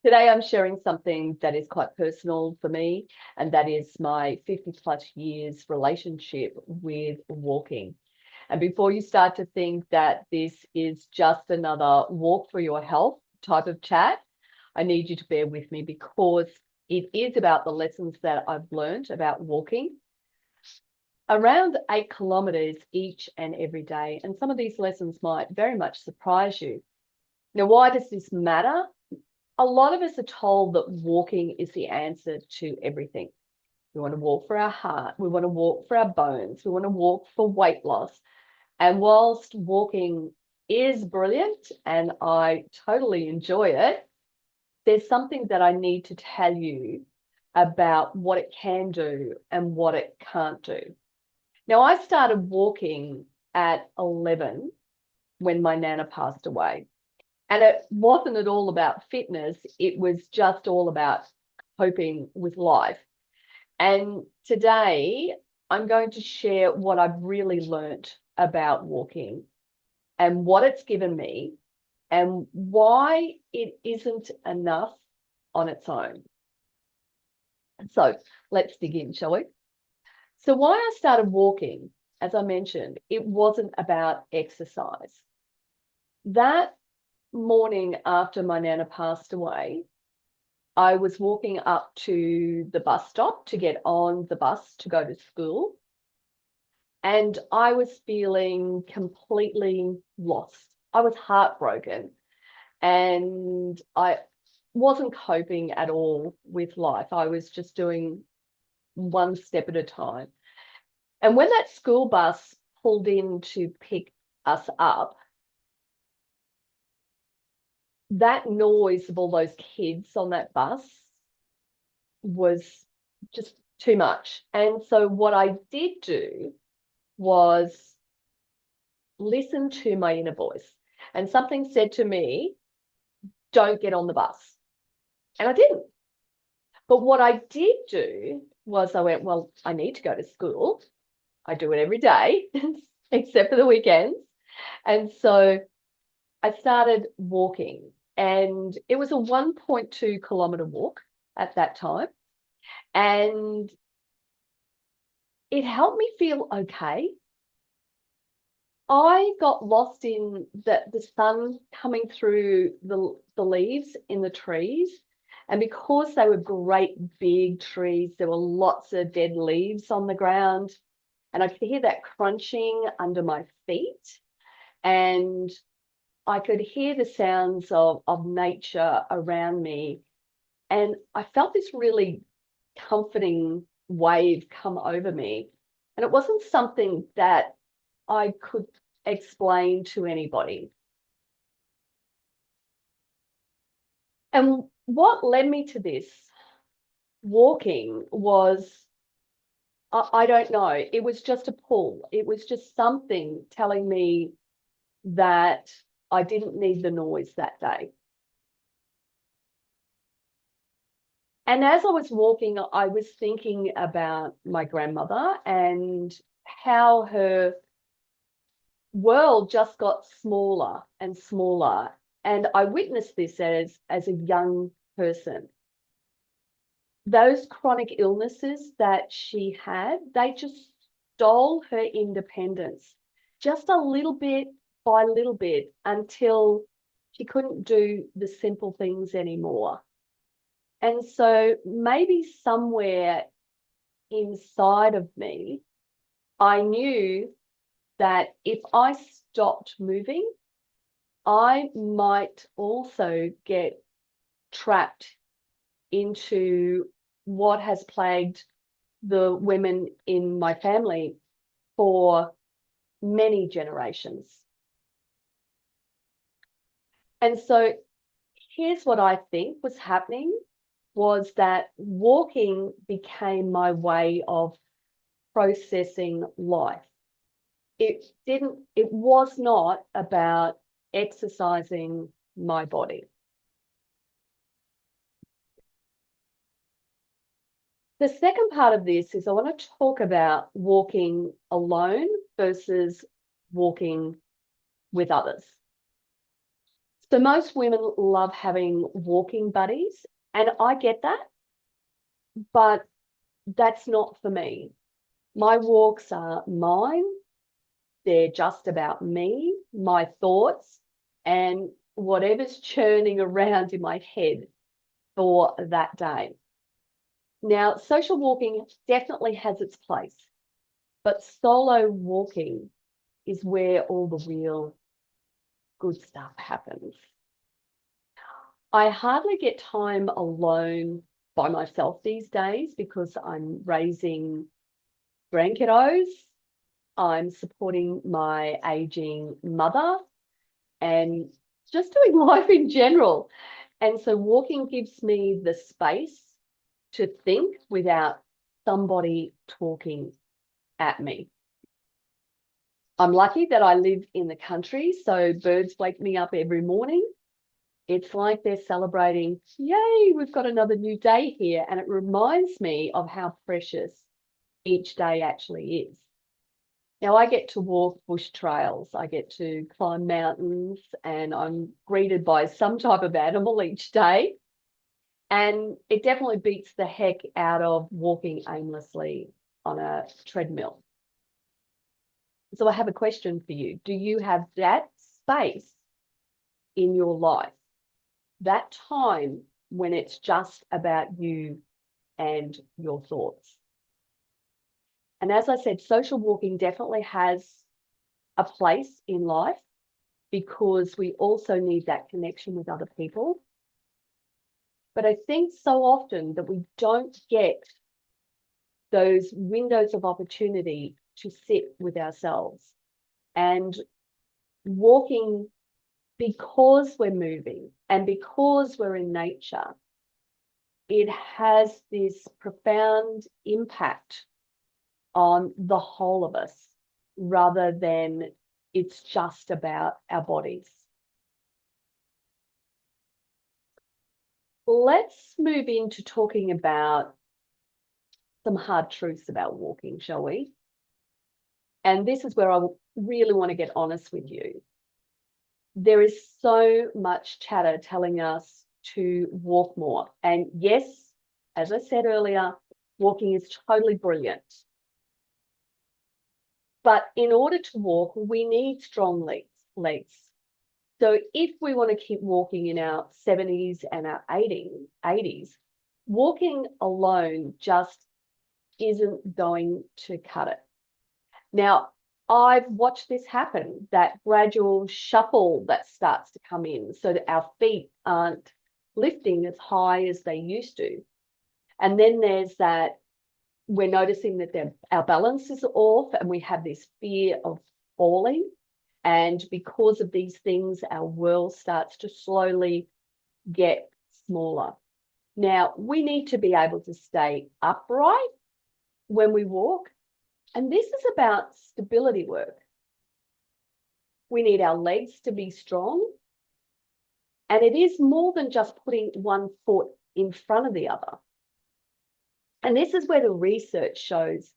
Today I'm sharing something that is quite personal for me, and that is my 50 plus years relationship with walking. And before you start to think that this is just another walk for your health type of chat, I need you to bear with me because it is about the lessons that I've learned about walking around 8 kilometres each and every day. And some of these lessons might very much surprise you. Now, why does this matter? A lot of us are told that walking is the answer to everything. We want to walk for our heart. We want to walk for our bones. We want to walk for weight loss. And whilst walking is brilliant and I totally enjoy it, there's something that I need to tell you about what it can do and what it can't do. Now, I started walking at 11 when my nana passed away. And it wasn't at all about fitness. It was just all about coping with life. And today I'm going to share what I've really learnt about walking and what it's given me and why it isn't enough on its own. So let's dig in, shall we? So why I started walking, as I mentioned, it wasn't about exercise. That morning after my nana passed away, I was walking up to the bus stop to get on the bus to go to school. And I was feeling completely lost. I was heartbroken and I wasn't coping at all with life. I was just doing one step at a time. And when that school bus pulled in to pick us up, that noise of all those kids on that bus was just too much. And so what I did do was listen to my inner voice. And something said to me, don't get on the bus. And I didn't. But what I did do was I went, well, I need to go to school. I do it every day, except for the weekends. And so I started walking, and it was a 1.2 kilometre walk at that time. And it helped me feel okay. I got lost in the sun coming through the leaves in the trees. And because they were great big trees, there were lots of dead leaves on the ground. And I could hear that crunching under my feet. And I could hear the sounds of nature around me. And I felt this really comforting wave come over me. And it wasn't something that I could explain to anybody. And what led me to this walking was, I don't know, it was just a pull. It was just something telling me that I didn't need the noise that day. And as I was walking, I was thinking about my grandmother and how her world just got smaller and smaller. And I witnessed this as a young person. Those chronic illnesses that she had, they just stole her independence just a little bit by little bit until she couldn't do the simple things anymore. And so maybe somewhere inside of me, I knew that if I stopped moving, I might also get trapped into what has plagued the women in my family for many generations. And so here's what I think was happening was that walking became my way of processing life. It was not about exercising my body. The second part of this is I want to talk about walking alone versus walking with others. So most women love having walking buddies, and I get that, but that's not for me. My walks are mine. They're just about me, my thoughts, and whatever's churning around in my head for that day. Now, social walking definitely has its place, but solo walking is where all the real good stuff happens. I hardly get time alone by myself these days because I'm raising grandkiddos, I'm supporting my aging mother, and just doing life in general. And so walking gives me the space to think without somebody talking at me. I'm lucky that I live in the country, so birds wake me up every morning. It's like they're celebrating, yay, we've got another new day here. And it reminds me of how precious each day actually is. Now, I get to walk bush trails, I get to climb mountains, and I'm greeted by some type of animal each day. And it definitely beats the heck out of walking aimlessly on a treadmill. So I have a question for you. Do you have that space in your life, that time when it's just about you and your thoughts? And as I said, social walking definitely has a place in life because we also need that connection with other people. But I think so often that we don't get those windows of opportunity to sit with ourselves. And walking, because we're moving and because we're in nature, it has this profound impact on the whole of us rather than it's just about our bodies. Let's move into talking about some hard truths about walking, shall we? And this is where I really want to get honest with you. There is so much chatter telling us to walk more. And yes, as I said earlier, walking is totally brilliant. But in order to walk, we need strong legs. So if we want to keep walking in our 70s and our 80s, walking alone just isn't going to cut it. Now, I've watched this happen, that gradual shuffle that starts to come in so that our feet aren't lifting as high as they used to. And then there's that, we're noticing that our balance is off and we have this fear of falling. And because of these things, our world starts to slowly get smaller. Now, we need to be able to stay upright when we walk. And this is about stability work. We need our legs to be strong. And it is more than just putting one foot in front of the other. And this is where the research shows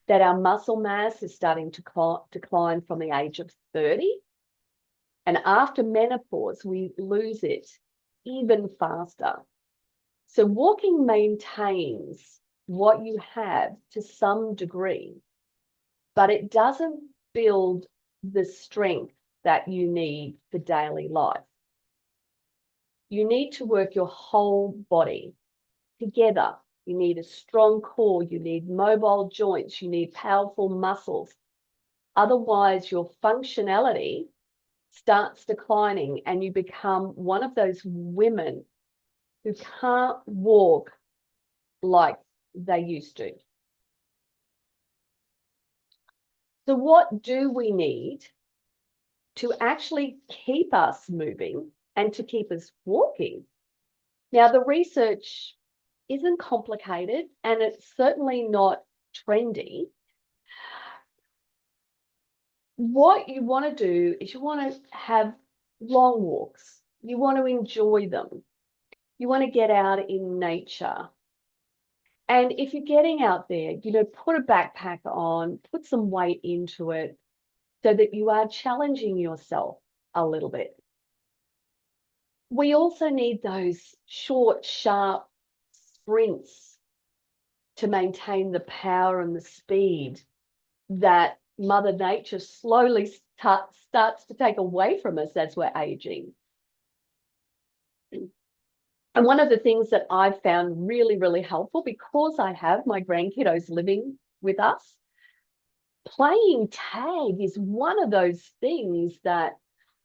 that our muscle mass is starting to decline from the age of 30. And after menopause, we lose it even faster. So walking maintains what you have to some degree, but it doesn't build the strength that you need for daily life. You need to work your whole body together. You need a strong core, you need mobile joints, you need powerful muscles. Otherwise, your functionality starts declining and you become one of those women who can't walk like they used to. So what do we need to actually keep us moving and to keep us walking? Now, the research isn't complicated and it's certainly not trendy. What you want to do is you want to have long walks. You want to enjoy them. You want to get out in nature. And if you're getting out there, put a backpack on, put some weight into it so that you are challenging yourself a little bit. we also need those short, sharp sprints to maintain the power and the speed that Mother Nature slowly starts to take away from us as we're aging. And one of the things that I've found really, really helpful, because I have my grandkiddos living with us, playing tag is one of those things that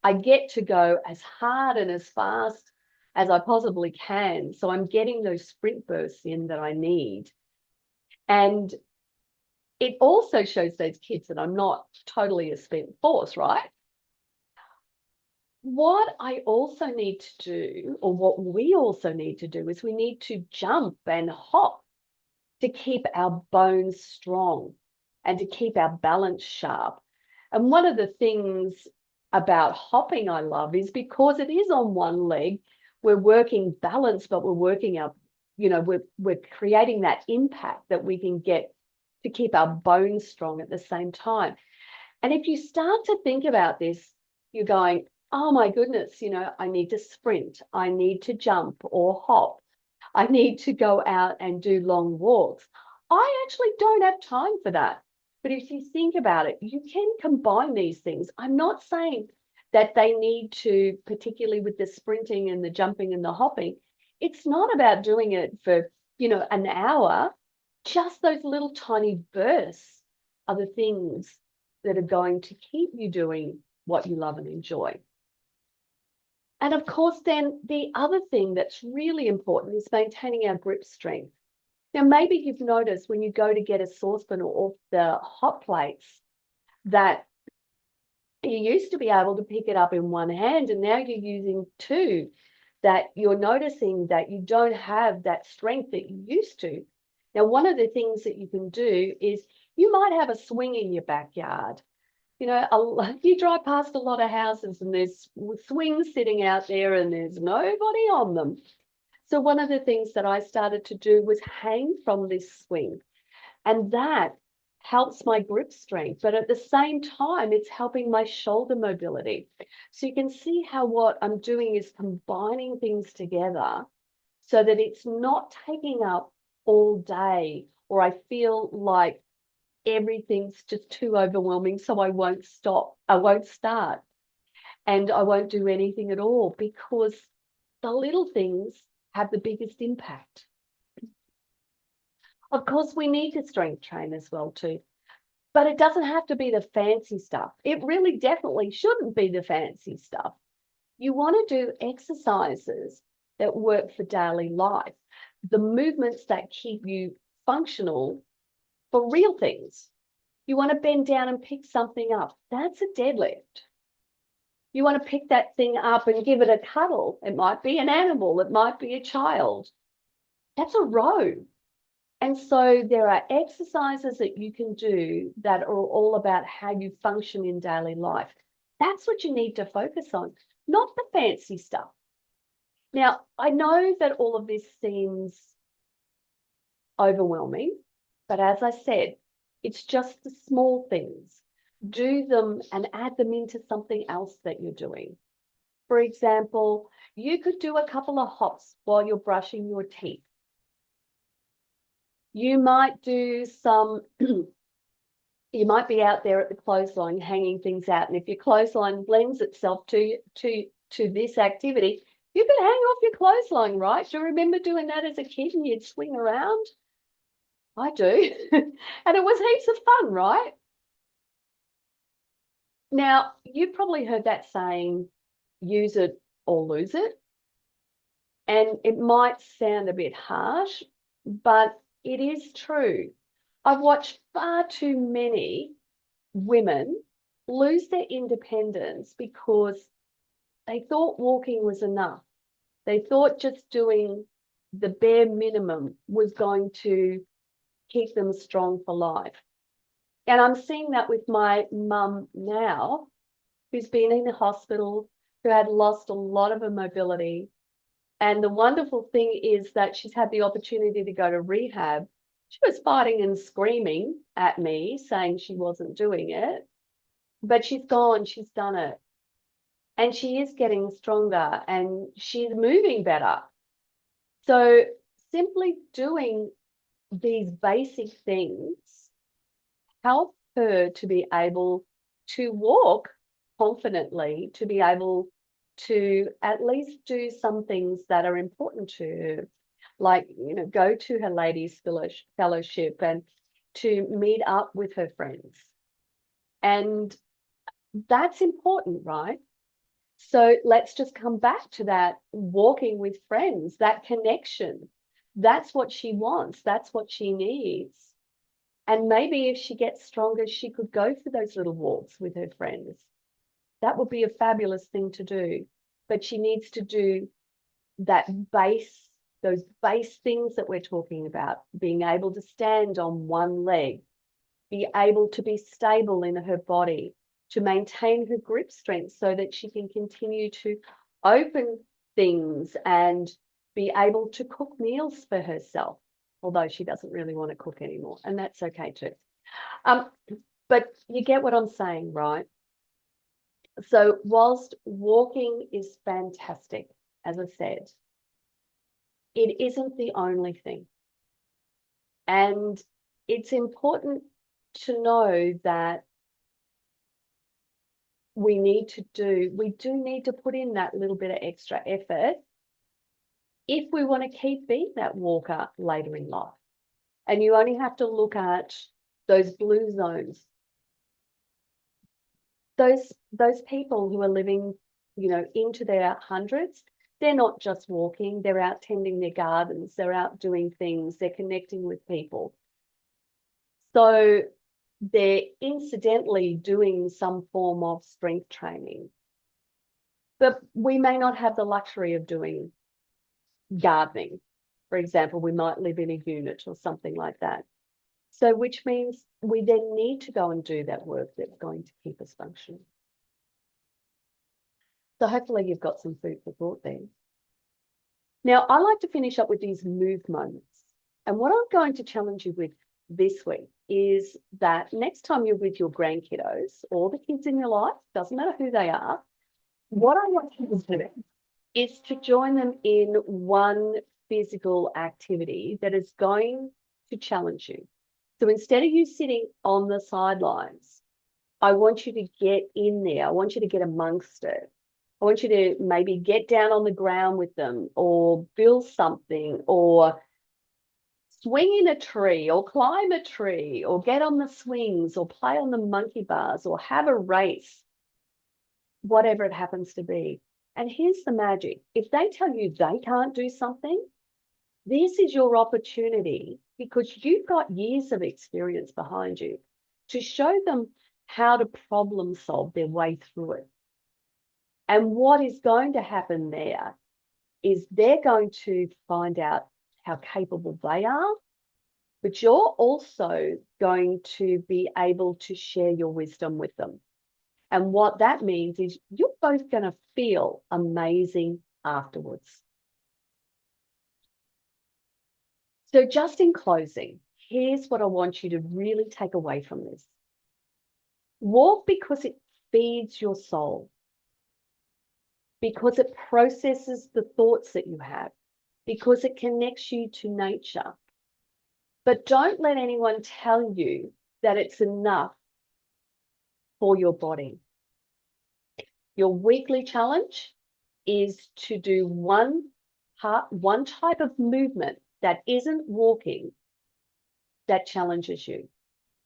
I get to go as hard and as fast as I possibly can. So I'm getting those sprint bursts in that I need. And it also shows those kids that I'm not totally a spent force, right? What I also need to do, or what we also need to do, is we need to jump and hop to keep our bones strong and to keep our balance sharp. And one of the things about hopping I love is because it is on one leg, we're working balance, but we're working our, we're creating that impact that we can get to keep our bones strong at the same time. And if you start to think about this, you're going, oh my goodness, I need to sprint, I need to jump or hop, I need to go out and do long walks. I actually don't have time for that. But if you think about it, you can combine these things. I'm not saying that they need to, particularly with the sprinting and the jumping and the hopping, it's not about doing it for, an hour. Just those little tiny bursts are the things that are going to keep you doing what you love and enjoy. And of course, then the other thing that's really important is maintaining our grip strength. Now, maybe you've noticed when you go to get a saucepan off the hot plates that you used to be able to pick it up in one hand and now you're using two, that you're noticing that you don't have that strength that you used to. Now, one of the things that you can do is you might have a swing in your backyard. You drive past a lot of houses and there's swings sitting out there and there's nobody on them. So one of the things that I started to do was hang from this swing, and that helps my grip strength, but at the same time, it's helping my shoulder mobility. So you can see how what I'm doing is combining things together so that it's not taking up all day, or I feel like everything's just too overwhelming, so I won't stop, I won't start, and I won't do anything at all, because the little things have the biggest impact. Of course, we need to strength train as well too, but it doesn't have to be the fancy stuff. It really definitely shouldn't be the fancy stuff. You want to do exercises that work for daily life, the movements that keep you functional for real things. You want to bend down and pick something up. That's a deadlift. You want to pick that thing up and give it a cuddle. It might be an animal. It might be a child. That's a row. And so there are exercises that you can do that are all about how you function in daily life. That's what you need to focus on, not the fancy stuff. Now, I know that all of this seems overwhelming, but as I said, it's just the small things. Do them and add them into something else that you're doing. For example, you could do a couple of hops while you're brushing your teeth. You might do some, you might be out there at the clothesline hanging things out. And if your clothesline lends itself to this activity, you can hang off your clothesline, right? Do you remember doing that as a kid and you'd swing around? I do. And it was heaps of fun, right? Now, you've probably heard that saying, use it or lose it. And it might sound a bit harsh, but it is true. I've watched far too many women lose their independence because they thought walking was enough. They thought just doing the bare minimum was going to keep them strong for life. And I'm seeing that with my mum now, who's been in the hospital, who had lost a lot of her mobility. And the wonderful thing is that she's had the opportunity to go to rehab. She was fighting and screaming at me, saying she wasn't doing it, but she's gone, she's done it. and she is getting stronger and she's moving better. So simply doing these basic things help her to be able to walk confidently, to be able to at least do some things that are important to her, like, go to her ladies fellowship and to meet up with her friends. And that's important, right? So let's just come back to that walking with friends, that connection. That's what she wants. That's what she needs. And maybe if she gets stronger, she could go for those little walks with her friends. That would be a fabulous thing to do. But she needs to do those base things that we're talking about, being able to stand on one leg, be able to be stable in her body, to maintain her grip strength so that she can continue to open things and be able to cook meals for herself, although she doesn't really want to cook anymore, and that's okay too. But you get what I'm saying, right? So whilst walking is fantastic, as I said, it isn't the only thing. And it's important to know that we do need to put in that little bit of extra effort if we want to keep being that walker later in life. And you only have to look at those blue zones. Those people who are living, into their hundreds, they're not just walking, they're out tending their gardens, they're out doing things, they're connecting with people. So they're incidentally doing some form of strength training. But we may not have the luxury of doing gardening. For example, we might live in a unit or something like that. So which means we then need to go and do that work that's going to keep us functioning. So hopefully you've got some food for thought there. Now, I like to finish up with these move moments. And what I'm going to challenge you with this week is that next time you're with your grandkiddos or the kids in your life, doesn't matter who they are, what I want you to do is to join them in one physical activity that is going to challenge you. So instead of you sitting on the sidelines, I want you to get in there. I want you to get amongst it. I want you to maybe get down on the ground with them or build something or swing in a tree or climb a tree or get on the swings or play on the monkey bars or have a race, whatever it happens to be. And here's the magic. If they tell you they can't do something, this is your opportunity, because you've got years of experience behind you, to show them how to problem solve their way through it. And what is going to happen there is they're going to find out how capable they are, but you're also going to be able to share your wisdom with them. And what that means is you're both going to feel amazing afterwards. So just in closing, here's what I want you to really take away from this. Walk because it feeds your soul, because it processes the thoughts that you have, because it connects you to nature. But don't let anyone tell you that it's enough for your body. Your weekly challenge is to do one type of movement that isn't walking that challenges you.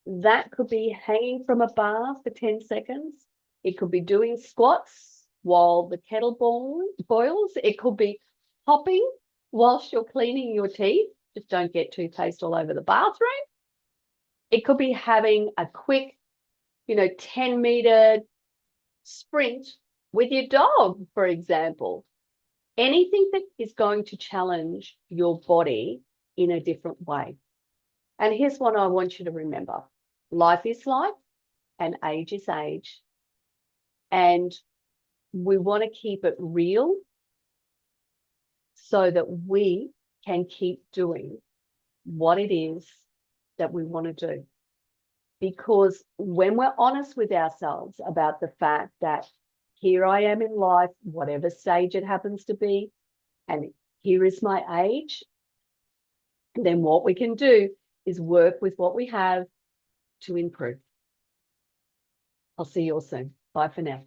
That could be hanging from a bar for 10 seconds. It could be doing squats while the kettle boils. It could be hopping whilst you're cleaning your teeth. Just don't get toothpaste all over the bathroom. It could be having a quick, 10-meter sprint with your dog, for example. Anything that is going to challenge your body in a different way. And here's what I want you to remember. Life is life and age is age. And we want to keep it real so that we can keep doing what it is that we want to do. Because when we're honest with ourselves about the fact that here I am in life, whatever stage it happens to be, and here is my age. And then what we can do is work with what we have to improve. I'll see you all soon. Bye for now.